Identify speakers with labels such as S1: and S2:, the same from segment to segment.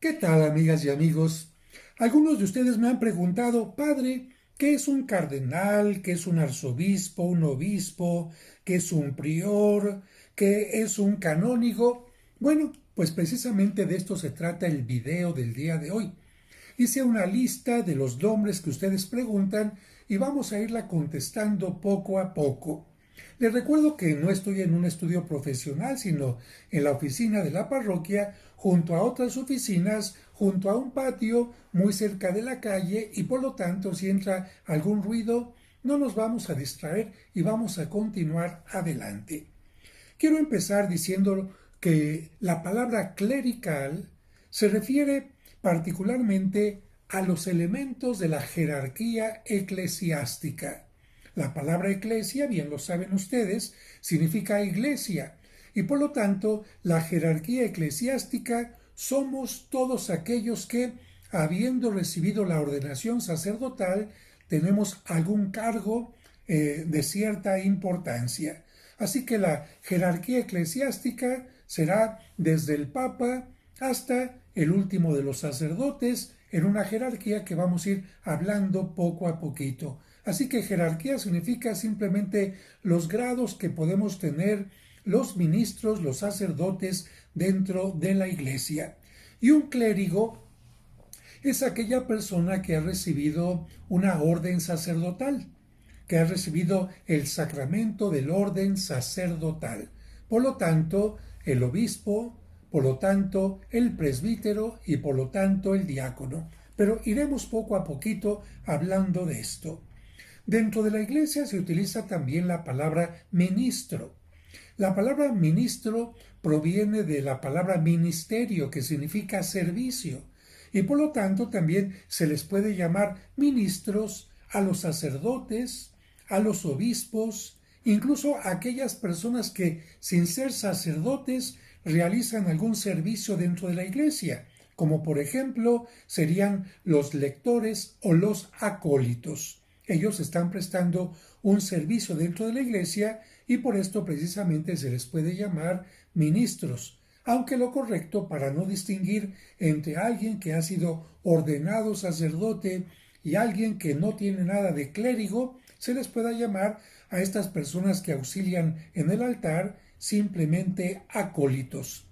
S1: ¿Qué tal, amigas y amigos? Algunos de ustedes me han preguntado, padre, ¿qué es un cardenal? ¿Qué es un arzobispo, un obispo? ¿Qué es un prior? ¿Qué es un canónigo? Bueno, pues precisamente de esto se trata el video del día de hoy. Hice una lista de los nombres que ustedes preguntan y vamos a irla contestando poco a poco. Les recuerdo que no estoy en un estudio profesional, sino en la oficina de la parroquia, junto a otras oficinas, junto a un patio muy cerca de la calle y por lo tanto si entra algún ruido, no nos vamos a distraer y vamos a continuar adelante. Quiero empezar diciendo que la palabra clerical se refiere particularmente a los elementos de la jerarquía eclesiástica. La palabra eclesia, bien lo saben ustedes, significa iglesia y por lo tanto la jerarquía eclesiástica somos todos aquellos que, habiendo recibido la ordenación sacerdotal, tenemos algún cargo de cierta importancia. Así que la jerarquía eclesiástica será desde el Papa hasta el último de los sacerdotes, en una jerarquía que vamos a ir hablando poco a poquito. Así que jerarquía significa simplemente los grados que podemos tener los ministros, los sacerdotes dentro de la iglesia. Y un clérigo es aquella persona que ha recibido una orden sacerdotal, que ha recibido el sacramento del orden sacerdotal. Por lo tanto, el obispo, por lo tanto, el presbítero y por lo tanto el diácono. Pero iremos poco a poquito hablando de esto. Dentro de la iglesia se utiliza también la palabra ministro. La palabra ministro proviene de la palabra ministerio, que significa servicio, y por lo tanto también se les puede llamar ministros a los sacerdotes, a los obispos, incluso a aquellas personas que, sin ser sacerdotes, realizan algún servicio dentro de la iglesia, como por ejemplo serían los lectores o los acólitos. Ellos están prestando un servicio dentro de la iglesia y por esto precisamente se les puede llamar ministros, aunque lo correcto para no distinguir entre alguien que ha sido ordenado sacerdote y alguien que no tiene nada de clérigo, se les pueda llamar a estas personas que auxilian en el altar simplemente acólitos.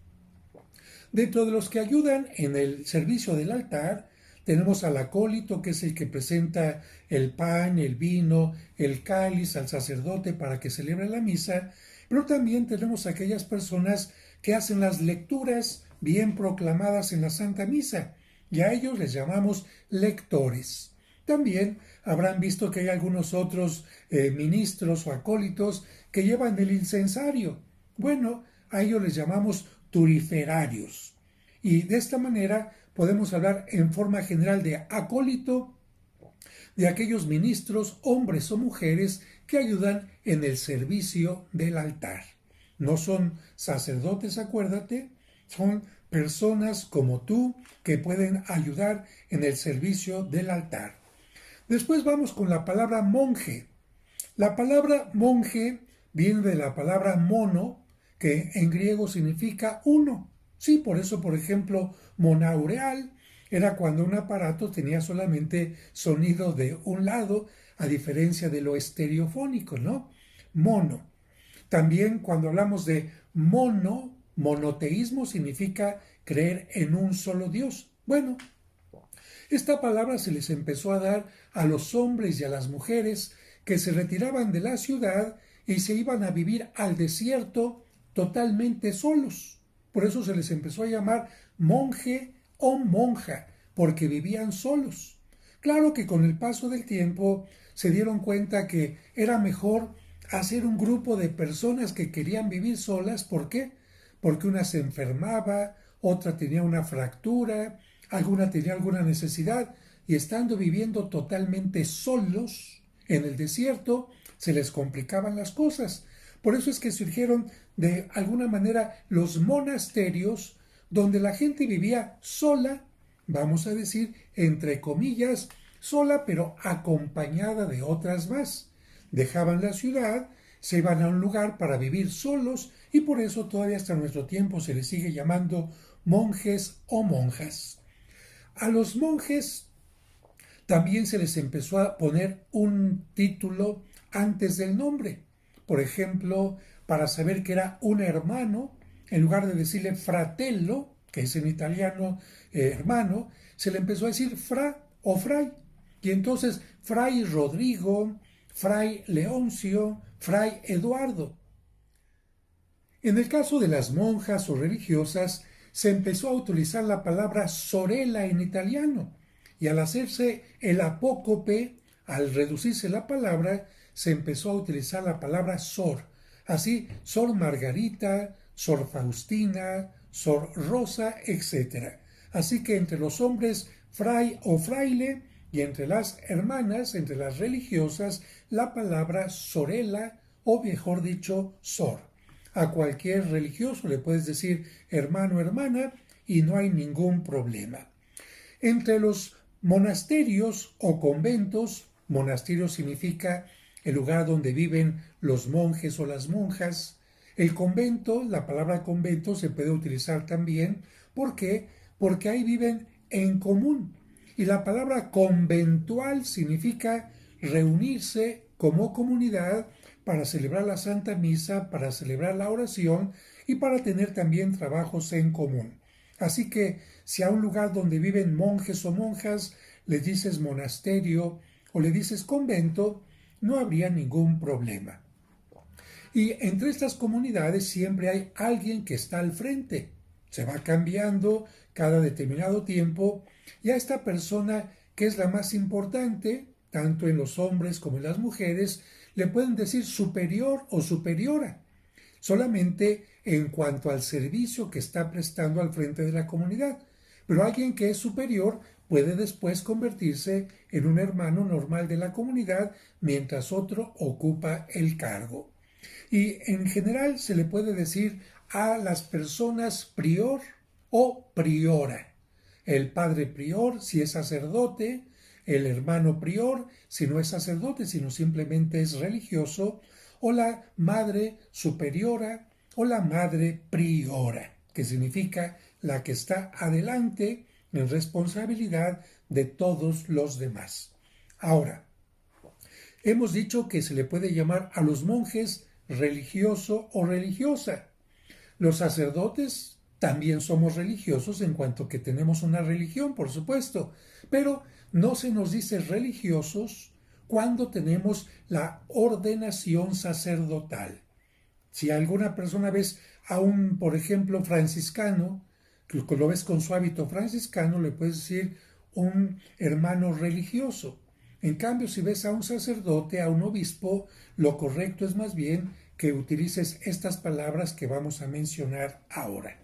S1: Dentro de los que ayudan en el servicio del altar, tenemos al acólito, que es el que presenta el pan, el vino, el cáliz al sacerdote para que celebre la misa, pero también tenemos aquellas personas que hacen las lecturas bien proclamadas en la Santa Misa, y a ellos les llamamos lectores. También habrán visto que hay algunos otros ministros o acólitos que llevan el incensario. Bueno, a ellos les llamamos turiferarios. Y de esta manera podemos hablar en forma general de acólito, de aquellos ministros, hombres o mujeres, que ayudan en el servicio del altar. No son sacerdotes, acuérdate, son personas como tú que pueden ayudar en el servicio del altar. Después vamos con la palabra monje. La palabra monje viene de la palabra mono, que en griego significa uno. Sí, por eso, por ejemplo, monaureal era cuando un aparato tenía solamente sonido de un lado, a diferencia de lo estereofónico, ¿no? Mono. También cuando hablamos de monoteísmo significa creer en un solo Dios. Bueno, esta palabra se les empezó a dar a los hombres y a las mujeres que se retiraban de la ciudad y se iban a vivir al desierto totalmente solos. Por eso se les empezó a llamar monje o monja, porque vivían solos. Claro que con el paso del tiempo se dieron cuenta que era mejor hacer un grupo de personas que querían vivir solas. ¿Por qué? Porque una se enfermaba, otra tenía una fractura, alguna tenía alguna necesidad, y estando viviendo totalmente solos en el desierto, se les complicaban las cosas. Por eso es que surgieron de alguna manera los monasterios, donde la gente vivía sola, vamos a decir, entre comillas, sola, pero acompañada de otras más. Dejaban la ciudad, se iban a un lugar para vivir solos, y por eso todavía hasta nuestro tiempo se les sigue llamando monjes o monjas. A los monjes también se les empezó a poner un título antes del nombre. Por ejemplo, para saber que era un hermano, en lugar de decirle fratello, que es en italiano hermano, se le empezó a decir fra o fray. Y entonces fray Rodrigo, fray Leoncio, fray Eduardo. En el caso de las monjas o religiosas, se empezó a utilizar la palabra sorella en italiano, y al hacerse el apócope, al reducirse la palabra, se empezó a utilizar la palabra sor. Así, Sor Margarita, Sor Faustina, Sor Rosa, etc. Así que entre los hombres, fray o fraile, y entre las hermanas, entre las religiosas, la palabra sorella, o mejor dicho, sor. A cualquier religioso le puedes decir hermano, hermana, y no hay ningún problema. Entre los monasterios o conventos, monasterio significa el lugar donde viven los monjes o las monjas. El convento, la palabra convento se puede utilizar también. ¿Por qué? Porque ahí viven en común. Y la palabra conventual significa reunirse como comunidad para celebrar la Santa Misa, para celebrar la oración y para tener también trabajos en común. Así que si a un lugar donde viven monjes o monjas le dices monasterio o le dices convento, no habría ningún problema. Y entre estas comunidades siempre hay alguien que está al frente. Se va cambiando cada determinado tiempo y a esta persona, que es la más importante, tanto en los hombres como en las mujeres, le pueden decir superior o superiora, solamente en cuanto al servicio que está prestando al frente de la comunidad. Pero alguien que es superior puede después convertirse en un hermano normal de la comunidad mientras otro ocupa el cargo. Y en general se le puede decir a las personas prior o priora. El padre prior si es sacerdote, el hermano prior si no es sacerdote, sino simplemente es religioso, o la madre superiora o la madre priora, que significa la que está adelante en responsabilidad de todos los demás. Ahora, hemos dicho que se le puede llamar a los monjes religioso o religiosa. Los sacerdotes también somos religiosos en cuanto que tenemos una religión, por supuesto, pero no se nos dice religiosos cuando tenemos la ordenación sacerdotal. Si alguna persona ves a un, por ejemplo, franciscano, que lo ves con su hábito franciscano, le puedes decir un hermano religioso. En cambio, si ves a un sacerdote, a un obispo, lo correcto es más bien que utilices estas palabras que vamos a mencionar ahora.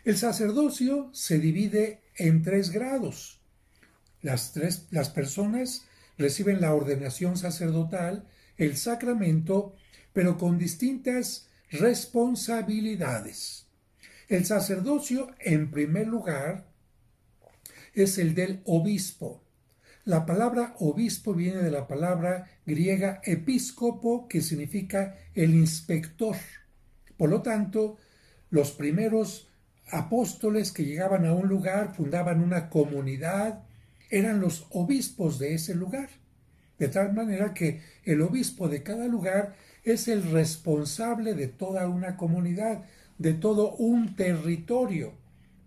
S1: El sacerdocio se divide en 3 grados. Las personas reciben la ordenación sacerdotal, el sacramento, pero con distintas responsabilidades. El sacerdocio, en primer lugar, es el del obispo. La palabra obispo viene de la palabra griega episcopo, que significa el inspector. Por lo tanto, los primeros apóstoles que llegaban a un lugar, fundaban una comunidad, eran los obispos de ese lugar. De tal manera que el obispo de cada lugar es el responsable de toda una comunidad, de todo un territorio.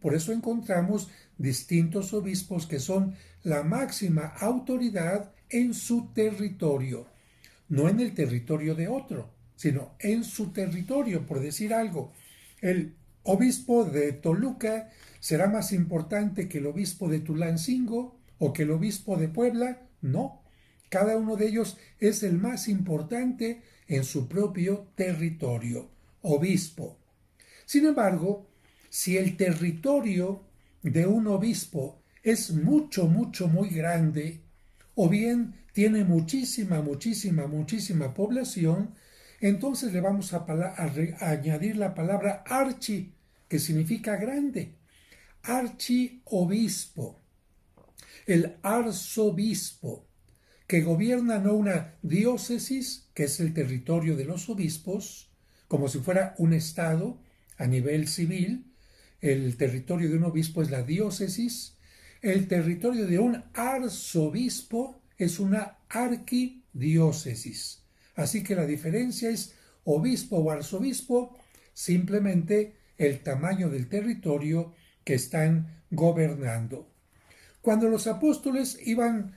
S1: Por eso encontramos distintos obispos que son la máxima autoridad en su territorio, no en el territorio de otro, sino en su territorio, por decir algo. El obispo de Toluca será más importante que el obispo de Tulancingo o que el obispo de Puebla. No, cada uno de ellos es el más importante en su propio territorio, obispo. Sin embargo, si el territorio de un obispo es mucho, mucho, muy grande, o bien tiene muchísima, muchísima, muchísima población, entonces le vamos a añadir la palabra archi, que significa grande. Archiobispo, el arzobispo, que gobierna no una diócesis, que es el territorio de los obispos, como si fuera un estado a nivel civil. El territorio de un obispo es la diócesis. El territorio de un arzobispo es una arquidiócesis. Así que la diferencia es obispo o arzobispo, simplemente el tamaño del territorio que están gobernando. Cuando los apóstoles iban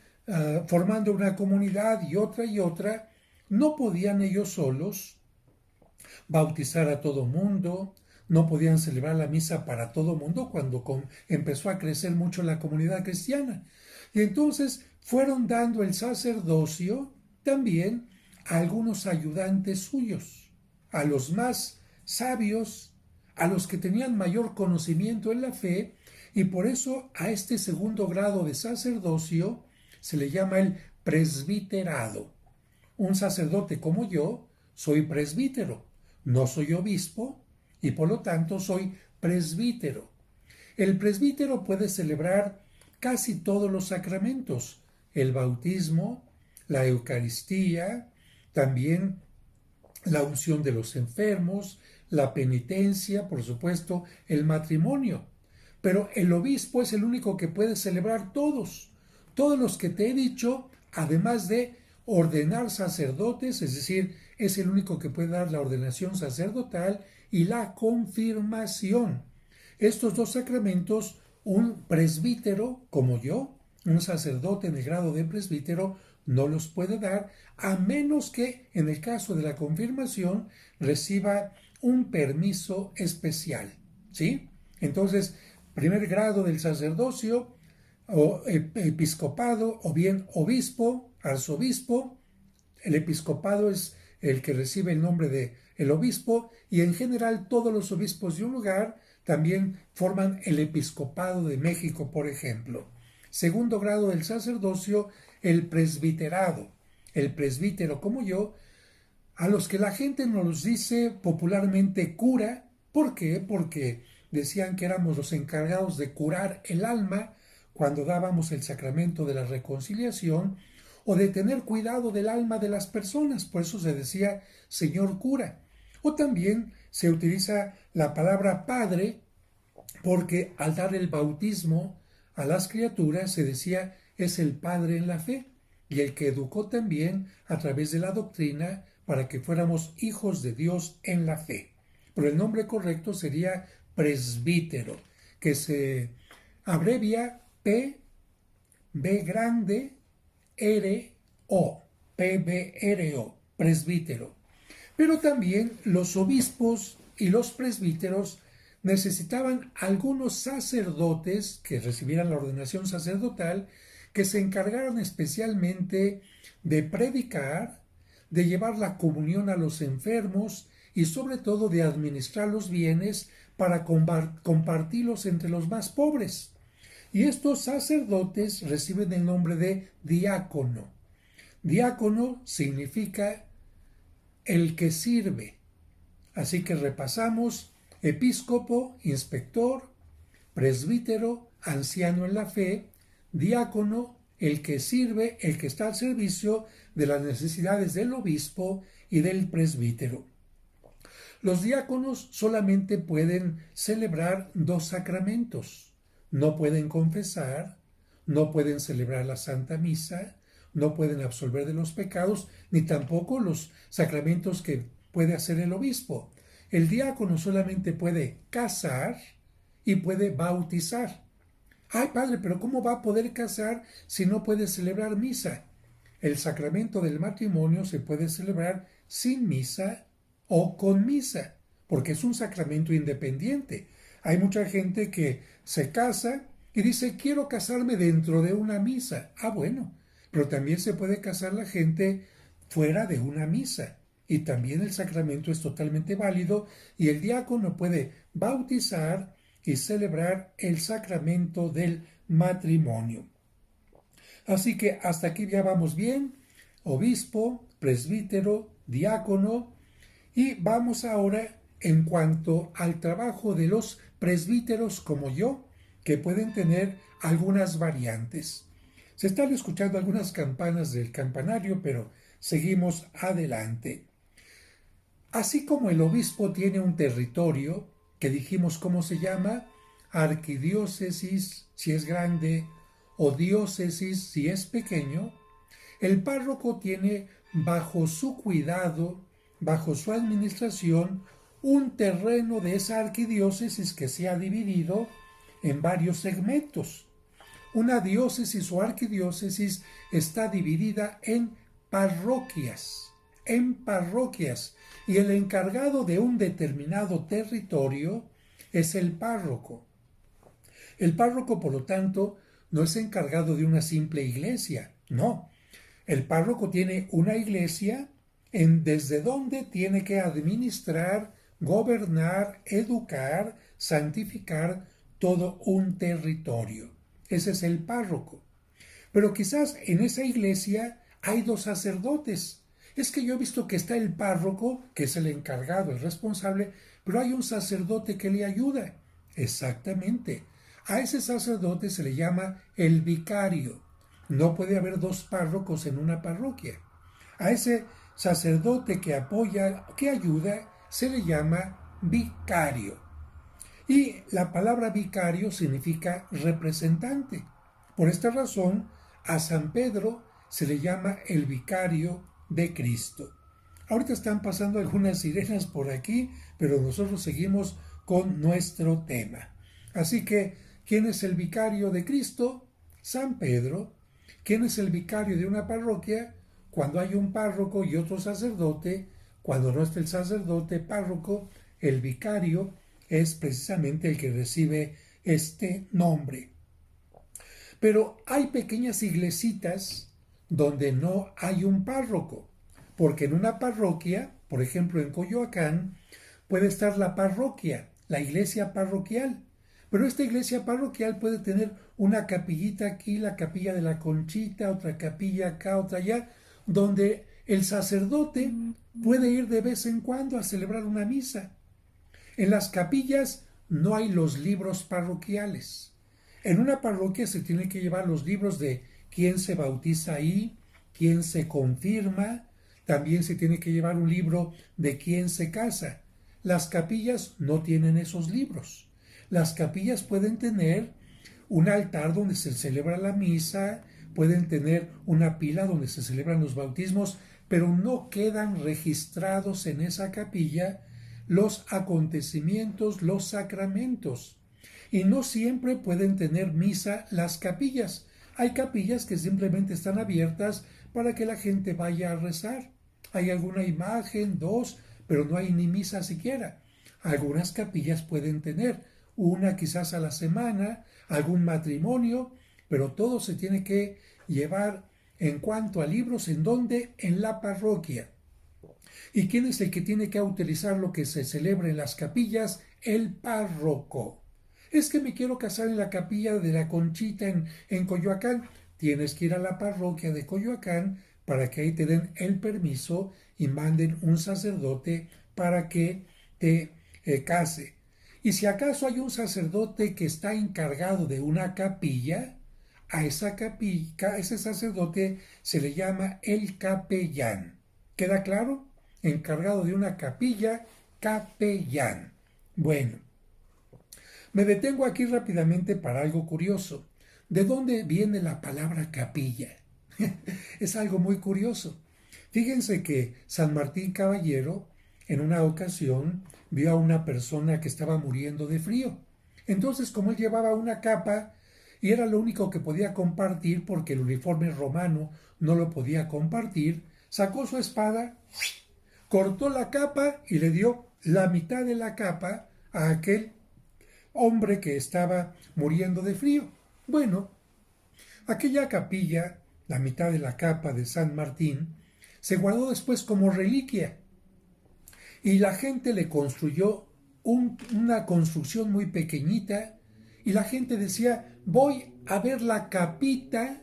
S1: formando una comunidad y otra, no podían ellos solos bautizar a todo mundo, no podían celebrar la misa para todo mundo cuando empezó a crecer mucho la comunidad cristiana. Y entonces fueron dando el sacerdocio también a algunos ayudantes suyos, a los más sabios, a los que tenían mayor conocimiento en la fe, y por eso a este segundo grado de sacerdocio se le llama el presbiterado. Un sacerdote como yo soy presbítero, no soy obispo y por lo tanto soy presbítero. El presbítero puede celebrar casi todos los sacramentos, el bautismo, la Eucaristía, también la unción de los enfermos, la penitencia, por supuesto, el matrimonio. Pero el obispo es el único que puede celebrar todos los que te he dicho, además de ordenar sacerdotes, es decir, es el único que puede dar la ordenación sacerdotal y la confirmación. Estos dos sacramentos, un presbítero como yo, un sacerdote en el grado de presbítero, no los puede dar a menos que en el caso de la confirmación reciba un permiso especial, ¿sí? Entonces, primer grado del sacerdocio o episcopado o bien obispo, arzobispo. El episcopado es el que recibe el nombre de el obispo y en general todos los obispos de un lugar también forman el episcopado de México, por ejemplo. Segundo grado del sacerdocio, el presbiterado. El presbítero como yo, a los que la gente nos dice popularmente cura. ¿Por qué? Porque decían que éramos los encargados de curar el alma cuando dábamos el sacramento de la reconciliación o de tener cuidado del alma de las personas. Por eso se decía señor cura. O también se utiliza la palabra padre porque al dar el bautismo a las criaturas se decía es el padre en la fe y el que educó también a través de la doctrina para que fuéramos hijos de Dios en la fe. Pero el nombre correcto sería presbítero, que se abrevia P, B grande, R, O, PBRO, presbítero. Pero también los obispos y los presbíteros necesitaban algunos sacerdotes que recibieran la ordenación sacerdotal que se encargaran especialmente de predicar, de llevar la comunión a los enfermos y sobre todo de administrar los bienes para compartirlos entre los más pobres. Y estos sacerdotes reciben el nombre de diácono. Diácono significa el que sirve. Así que repasamos: episcopo, inspector; presbítero, anciano en la fe; diácono, el que sirve, el que está al servicio de las necesidades del obispo y del presbítero. Los diáconos solamente pueden celebrar dos sacramentos. No pueden confesar, no pueden celebrar la Santa Misa, no pueden absolver de los pecados, ni tampoco los sacramentos que puede hacer el obispo. El diácono solamente puede casar y puede bautizar. Ay, padre, pero ¿cómo va a poder casar si no puede celebrar misa? El sacramento del matrimonio se puede celebrar sin misa o con misa, porque es un sacramento independiente. Hay mucha gente que se casa y dice, quiero casarme dentro de una misa. Ah, bueno, pero también se puede casar la gente fuera de una misa. Y también el sacramento es totalmente válido y el diácono puede bautizar y celebrar el sacramento del matrimonio. Así que hasta aquí ya vamos bien. Obispo, presbítero, diácono. Y vamos ahora en cuanto al trabajo de los presbíteros como yo, que pueden tener algunas variantes. Se están escuchando algunas campanas del campanario, pero seguimos adelante. Así como el obispo tiene un territorio, que dijimos cómo se llama, arquidiócesis si es grande o diócesis si es pequeño, el párroco tiene bajo su cuidado, bajo su administración, un terreno de esa arquidiócesis que se ha dividido en varios segmentos. Una diócesis o arquidiócesis está dividida en parroquias, y el encargado de un determinado territorio es el párroco. El párroco, por lo tanto, no es encargado de una simple iglesia, no. El párroco tiene una iglesia desde donde tiene que administrar, gobernar, educar, santificar todo un territorio. Ese es el párroco. Pero quizás en esa iglesia hay dos sacerdotes. Es que yo he visto que está el párroco, que es el encargado, el responsable, pero hay un sacerdote que le ayuda. Exactamente. A ese sacerdote se le llama el vicario. No puede haber dos párrocos en una parroquia. A ese sacerdote que apoya, que ayuda, se le llama vicario. Y la palabra vicario significa representante. Por esta razón, a San Pedro se le llama el vicario de Cristo. Ahorita están pasando algunas sirenas por aquí, pero nosotros seguimos con nuestro tema. Así que, ¿quién es el vicario de Cristo? San Pedro. ¿Quién es el vicario de una parroquia? Cuando hay un párroco y otro sacerdote. Cuando no está el sacerdote párroco, el vicario es precisamente el que recibe este nombre. Pero hay pequeñas iglesitas donde no hay un párroco, porque en una parroquia, por ejemplo en Coyoacán, puede estar la parroquia, la iglesia parroquial, pero esta iglesia parroquial puede tener una capillita aquí, la capilla de la Conchita, otra capilla acá, otra allá, donde el sacerdote puede ir de vez en cuando a celebrar una misa. En las capillas no hay los libros parroquiales. En una parroquia se tienen que llevar los libros de quién se bautiza ahí, quién se confirma, también se tiene que llevar un libro de quién se casa. Las capillas no tienen esos libros. Las capillas pueden tener un altar donde se celebra la misa, pueden tener una pila donde se celebran los bautismos, pero no quedan registrados en esa capilla los acontecimientos, los sacramentos. Y no siempre pueden tener misa las capillas. Hay capillas que simplemente están abiertas para que la gente vaya a rezar. Hay alguna imagen, dos, pero no hay ni misa siquiera. Algunas capillas pueden tener una quizás a la semana, algún matrimonio, pero todo se tiene que llevar en cuanto a libros, ¿en dónde? En la parroquia. ¿Y quién es el que tiene que autorizar lo que se celebra en las capillas? El párroco. Es que me quiero casar en la capilla de la Conchita en Coyoacán. Tienes que ir a la parroquia de Coyoacán para que ahí te den el permiso y manden un sacerdote para que te case. Y si acaso hay un sacerdote que está encargado de una capilla, a esa capilla, a ese sacerdote se le llama el capellán. ¿Queda claro? Encargado de una capilla, capellán. Bueno, me detengo aquí rápidamente para algo curioso. ¿De dónde viene la palabra capilla? Es algo muy curioso. Fíjense que San Martín Caballero en una ocasión vio a una persona que estaba muriendo de frío. Entonces, como él llevaba una capa y era lo único que podía compartir porque el uniforme romano no lo podía compartir, sacó su espada, cortó la capa y le dio la mitad de la capa a aquel hombre que estaba muriendo de frío. Bueno, aquella capilla, la mitad de la capa de San Martín, se guardó después como reliquia y la gente le construyó una construcción muy pequeñita y la gente decía, voy a ver la capita,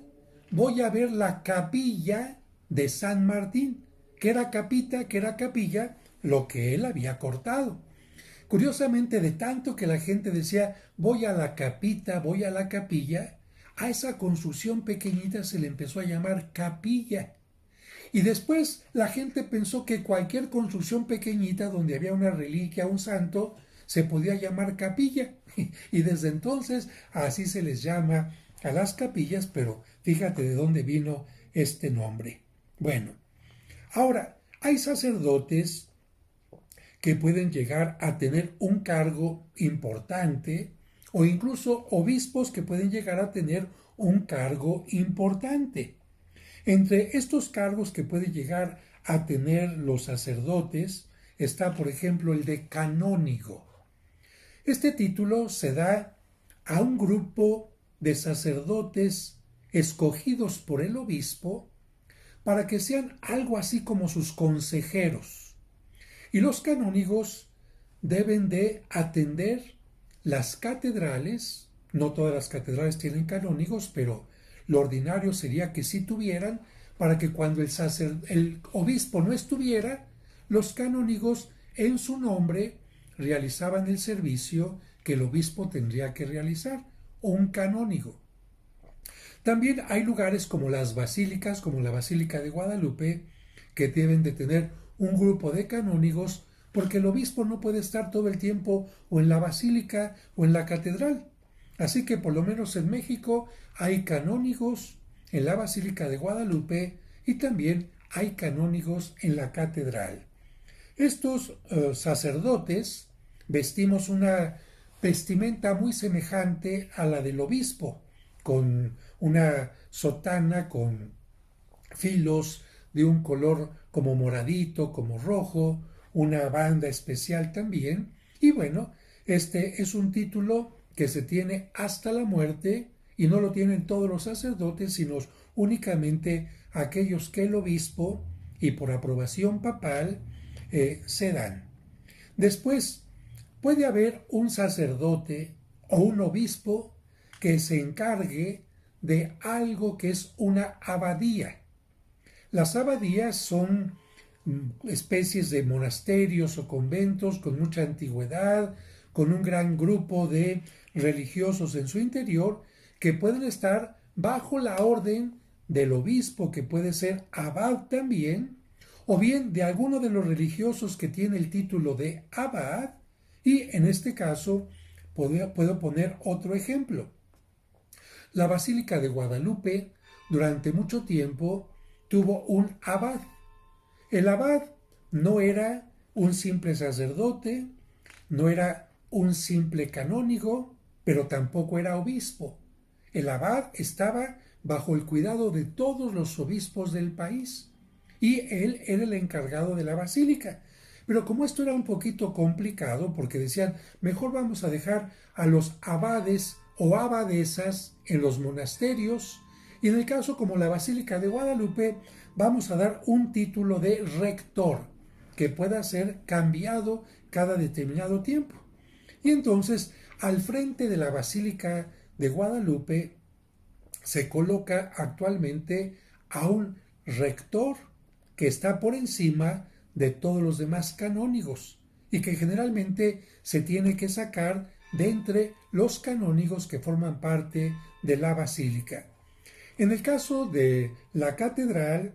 S1: voy a ver la capilla de San Martín. ¿Qué era capita? ¿Qué era capilla? lo que él había cortado. Curiosamente, de tanto que la gente decía, voy a la capita, voy a la capilla, a esa construcción pequeñita se le empezó a llamar capilla. Y después la gente pensó que cualquier construcción pequeñita donde había una reliquia, un santo, se podía llamar capilla. Y desde entonces así se les llama a las capillas, pero fíjate de dónde vino este nombre. Bueno, ahora, hay sacerdotes que pueden llegar a tener un cargo importante o incluso obispos que pueden llegar a tener un cargo importante. Entre estos cargos que pueden llegar a tener los sacerdotes está, por ejemplo, el de canónigo. Este título se da a un grupo de sacerdotes escogidos por el obispo para que sean algo así como sus consejeros. Y los canónigos deben de atender las catedrales. No todas las catedrales tienen canónigos, pero lo ordinario sería que sí tuvieran, para que cuando el obispo no estuviera, los canónigos en su nombre realizaban el servicio que el obispo tendría que realizar, o un canónigo. También hay lugares como las basílicas, como la Basílica de Guadalupe, que deben de tener un grupo de canónigos, porque el obispo no puede estar todo el tiempo o en la basílica o en la catedral. Así que por lo menos en México hay canónigos en la Basílica de Guadalupe y también hay canónigos en la catedral. Estos sacerdotes vestimos una vestimenta muy semejante a la del obispo, con una sotana con filos de un color como moradito, como rojo, una banda especial también. Y bueno, este es un título que se tiene hasta la muerte y no lo tienen todos los sacerdotes, sino únicamente aquellos que el obispo y por aprobación papal se dan. Después puede haber un sacerdote o un obispo que se encargue de algo que es una abadía. Las abadías son especies de monasterios o conventos con mucha antigüedad, con un gran grupo de religiosos en su interior que pueden estar bajo la orden del obispo, que puede ser abad también, o bien de alguno de los religiosos que tiene el título de abad, y en este caso puedo poner otro ejemplo. La Basílica de Guadalupe durante mucho tiempo tuvo un abad. El abad no era un simple sacerdote, no era un simple canónigo, pero tampoco era obispo. El abad estaba bajo el cuidado de todos los obispos del país y él era el encargado de la basílica. Pero como esto era un poquito complicado, porque decían, mejor vamos a dejar a los abades o abadesas en los monasterios, y en el caso como la Basílica de Guadalupe, vamos a dar un título de rector que pueda ser cambiado cada determinado tiempo. Y entonces, al frente de la Basílica de Guadalupe se coloca actualmente a un rector que está por encima de todos los demás canónigos y que generalmente se tiene que sacar de entre los canónigos que forman parte de la basílica. En el caso de la catedral,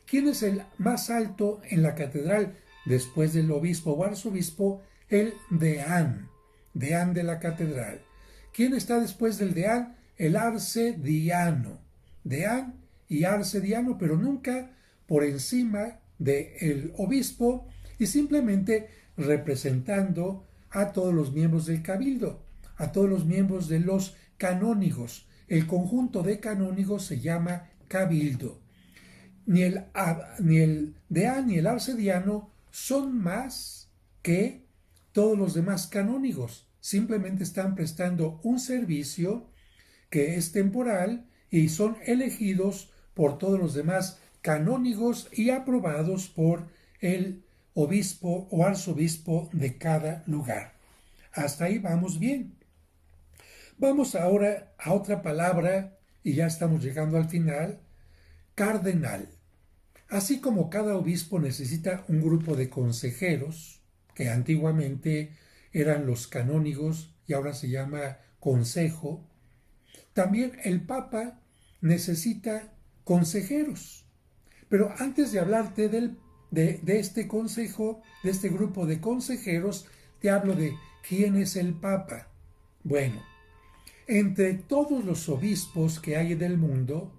S1: ¿quién es el más alto en la catedral después del obispo o arzobispo? El deán de la catedral. ¿Quién está después del deán? El arcediano. Deán y arcediano, pero nunca por encima del obispo y simplemente representando a todos los miembros del cabildo, a todos los miembros de los canónigos. El conjunto de canónigos se llama cabildo. Ni el deán ni el arcediano son más que todos los demás canónigos. Simplemente están prestando un servicio que es temporal y son elegidos por todos los demás canónigos y aprobados por el obispo o arzobispo de cada lugar. Hasta ahí vamos bien. Vamos ahora a otra palabra y ya estamos llegando al final. Cardenal. Así como cada obispo necesita un grupo de consejeros, que antiguamente eran los canónigos y ahora se llama consejo, también el Papa necesita consejeros. Pero antes de hablarte de este consejo, de este grupo de consejeros, te hablo de quién es el Papa. Bueno, entre todos los obispos que hay en el mundo,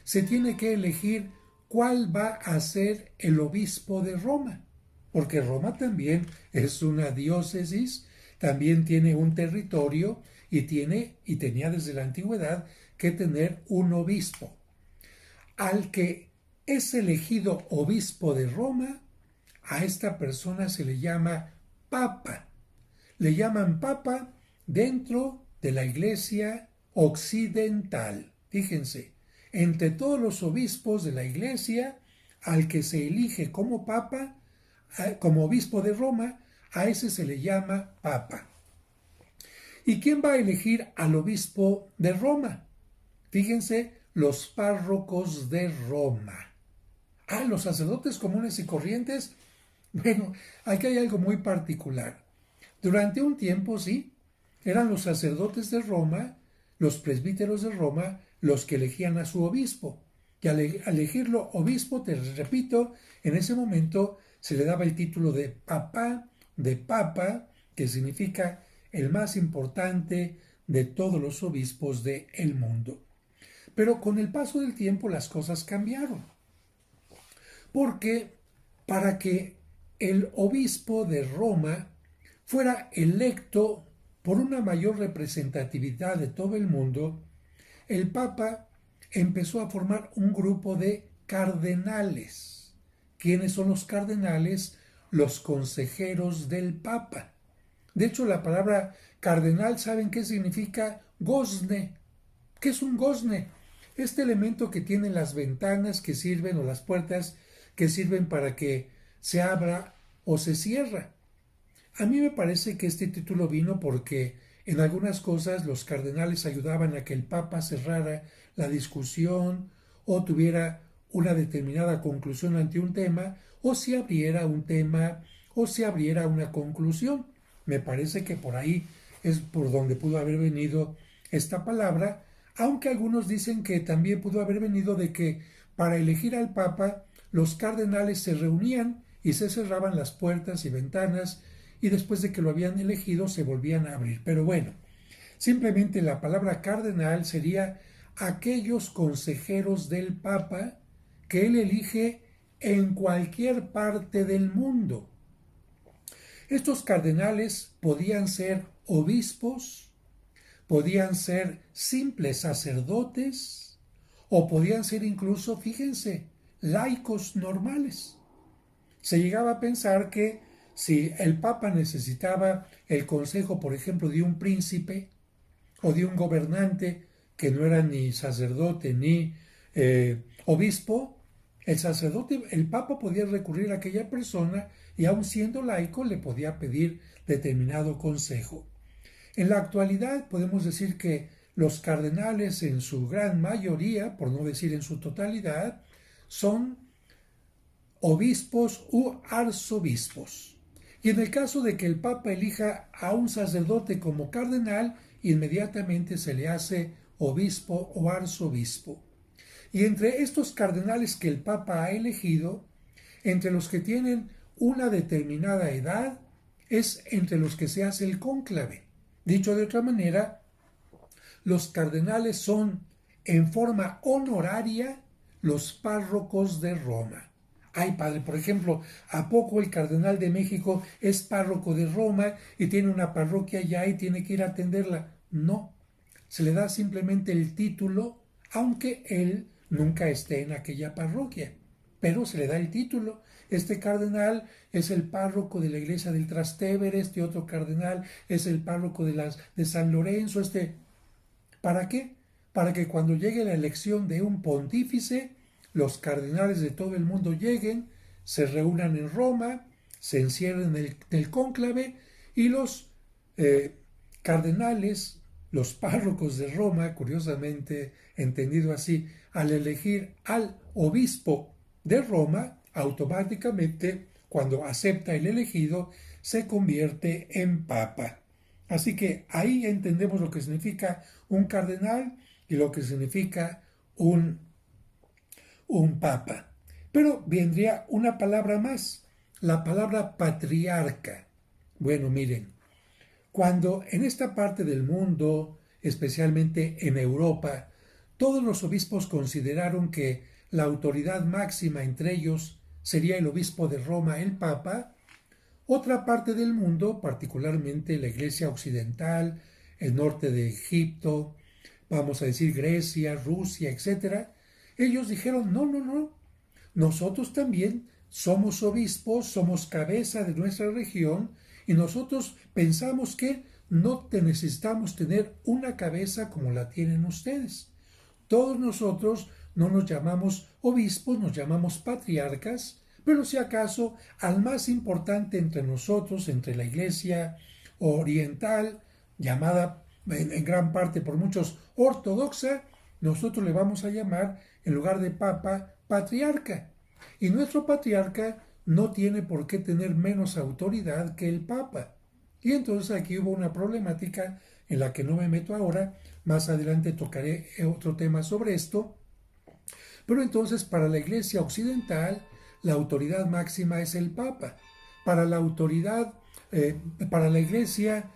S1: se tiene que elegir cuál va a ser el obispo de Roma, porque Roma también es una diócesis, también tiene un territorio y tenía desde la antigüedad que tener un obispo. Al que es elegido obispo de Roma, a esta persona se le llama papa. Le llaman papa dentro de la Iglesia occidental. Fíjense, entre todos los obispos de la Iglesia, al que se elige como papa, como obispo de Roma, a ese se le llama papa. ¿Y quién va a elegir al obispo de Roma? Fíjense, los párrocos de Roma. Los sacerdotes comunes y corrientes. Bueno, aquí hay algo muy particular. Durante un tiempo, sí, eran los sacerdotes de Roma, los presbíteros de Roma, los que elegían a su obispo. Y al elegirlo obispo, te repito, en ese momento se le daba el título de papa, que significa el más importante de todos los obispos del mundo. Pero con el paso del tiempo las cosas cambiaron. Porque para que el obispo de Roma fuera electo por una mayor representatividad de todo el mundo, el Papa empezó a formar un grupo de cardenales. ¿Quiénes son los cardenales? Los consejeros del Papa. De hecho, la palabra cardenal, ¿saben qué significa? Gozne. ¿Qué es un gozne? Este elemento que tienen las ventanas que sirven o las puertas que sirven para que se abra o se cierra. A mí me parece que este título vino porque en algunas cosas los cardenales ayudaban a que el Papa cerrara la discusión o tuviera una determinada conclusión ante un tema, o se abriera un tema o se abriera una conclusión. Me parece que por ahí es por donde pudo haber venido esta palabra, aunque algunos dicen que también pudo haber venido de que para elegir al Papa los cardenales se reunían y se cerraban las puertas y ventanas y después de que lo habían elegido se volvían a abrir. Pero bueno, simplemente la palabra cardenal sería aquellos consejeros del Papa que él elige en cualquier parte del mundo. Estos cardenales podían ser obispos, podían ser simples sacerdotes o podían ser incluso, fíjense, laicos normales. Se llegaba a pensar que si el Papa necesitaba el consejo, por ejemplo, de un príncipe o de un gobernante que no era ni sacerdote ni obispo, el Papa podía recurrir a aquella persona y aun siendo laico le podía pedir determinado consejo. En la actualidad podemos decir que los cardenales en su gran mayoría, por no decir en su totalidad, son obispos u arzobispos. Y en el caso de que el Papa elija a un sacerdote como cardenal, inmediatamente se le hace obispo o arzobispo. Y entre estos cardenales que el Papa ha elegido, entre los que tienen una determinada edad, es entre los que se hace el cónclave. Dicho de otra manera, los cardenales son en forma honoraria los párrocos de Roma. Ay, padre, por ejemplo, ¿a poco el cardenal de México es párroco de Roma y tiene una parroquia allá y tiene que ir a atenderla? No, se le da simplemente el título, aunque él nunca esté en aquella parroquia, pero se le da el título. Este cardenal es el párroco de la iglesia del Trastevere, este otro cardenal es el párroco de San Lorenzo, ¿Para qué? Para que cuando llegue la elección de un pontífice, los cardenales de todo el mundo lleguen, se reúnan en Roma, se encierren en el cónclave y los cardenales, los párrocos de Roma, curiosamente entendido así, al elegir al obispo de Roma, automáticamente, cuando acepta el elegido, se convierte en papa. Así que ahí entendemos lo que significa un cardenal y lo que significa un papa. Pero vendría una palabra más, la palabra patriarca. Bueno, miren, cuando en esta parte del mundo, especialmente en Europa, todos los obispos consideraron que la autoridad máxima entre ellos sería el obispo de Roma, el Papa, otra parte del mundo, particularmente la Iglesia Occidental, el norte de Egipto, vamos a decir Grecia, Rusia, etcétera, ellos dijeron, no, no, no, nosotros también somos obispos, somos cabeza de nuestra región y nosotros pensamos que no necesitamos tener una cabeza como la tienen ustedes. Todos nosotros no nos llamamos obispos, nos llamamos patriarcas, pero si acaso al más importante entre nosotros, entre la Iglesia oriental, llamada en gran parte por muchos ortodoxa, nosotros le vamos a llamar, en lugar de papa, patriarca. Y nuestro patriarca no tiene por qué tener menos autoridad que el papa. Y entonces aquí hubo una problemática en la que no me meto ahora, más adelante tocaré otro tema sobre esto. Pero entonces para la Iglesia occidental la autoridad máxima es el papa. Para la para la Iglesia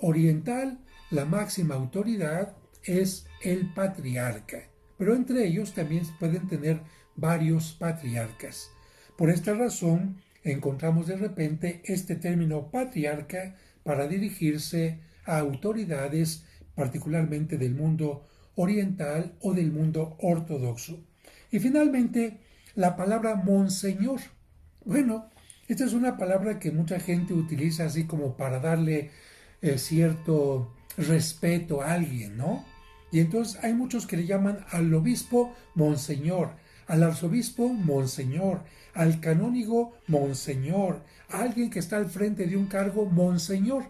S1: oriental la máxima autoridad es el patriarca. Pero entre ellos también pueden tener varios patriarcas. Por esta razón encontramos de repente este término patriarca para dirigirse a autoridades particularmente del mundo oriental o del mundo ortodoxo. Y finalmente, la palabra monseñor. Bueno, esta es una palabra que mucha gente utiliza así como para darle cierto respeto a alguien, ¿no? Y entonces hay muchos que le llaman al obispo monseñor, al arzobispo monseñor, al canónigo monseñor, a alguien que está al frente de un cargo monseñor.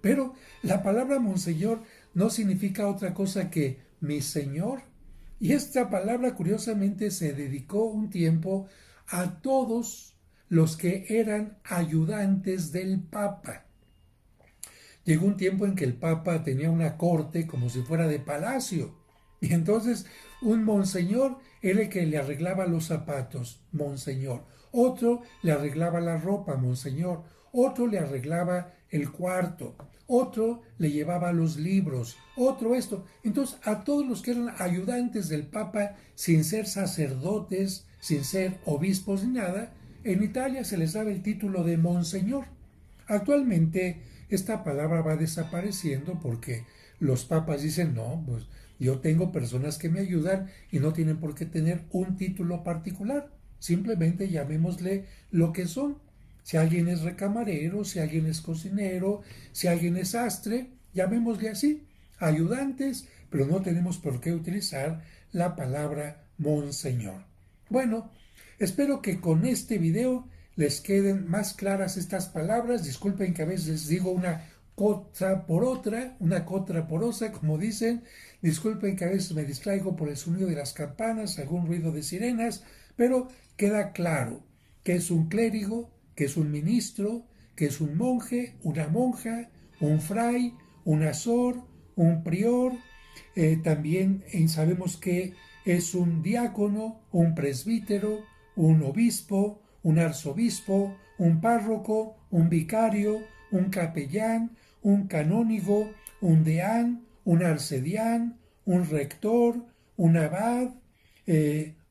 S1: Pero la palabra monseñor no significa otra cosa que mi señor. Y esta palabra curiosamente se dedicó un tiempo a todos los que eran ayudantes del Papa. Llegó un tiempo en que el Papa tenía una corte como si fuera de palacio. Y entonces un monseñor era el que le arreglaba los zapatos, monseñor. Otro le arreglaba la ropa, monseñor. Otro le arreglaba el cuarto. Otro le llevaba los libros. Otro esto. Entonces a todos los que eran ayudantes del Papa, sin ser sacerdotes, sin ser obispos ni nada, en Italia se les daba el título de monseñor. Actualmente esta palabra va desapareciendo porque los papas dicen, no, pues yo tengo personas que me ayudan y no tienen por qué tener un título particular. Simplemente llamémosle lo que son. Si alguien es recamarero, si alguien es cocinero, si alguien es sastre, llamémosle así, ayudantes, pero no tenemos por qué utilizar la palabra monseñor. Bueno, espero que con este video les queden más claras estas palabras. Disculpen que a veces digo una cosa por otra, una contra por otra, como dicen. Disculpen que a veces me distraigo por el sonido de las campanas, algún ruido de sirenas, pero queda claro que es un clérigo, que es un ministro, que es un monje, una monja, un fray, un azor, un prior. También sabemos que es un diácono, un presbítero, un obispo, un arzobispo, un párroco, un vicario, un capellán, un canónigo, un deán, un arcedián, un rector, un abad,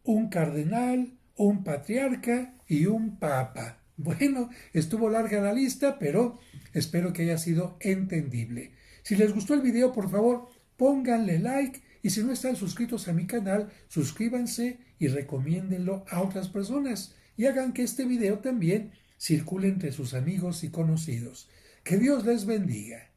S1: un cardenal, un patriarca y un papa. Bueno, estuvo larga la lista, pero espero que haya sido entendible. Si les gustó el video, por favor, pónganle like y si no están suscritos a mi canal, suscríbanse y recomiéndenlo a otras personas y hagan que este video también circule entre sus amigos y conocidos. Que Dios les bendiga.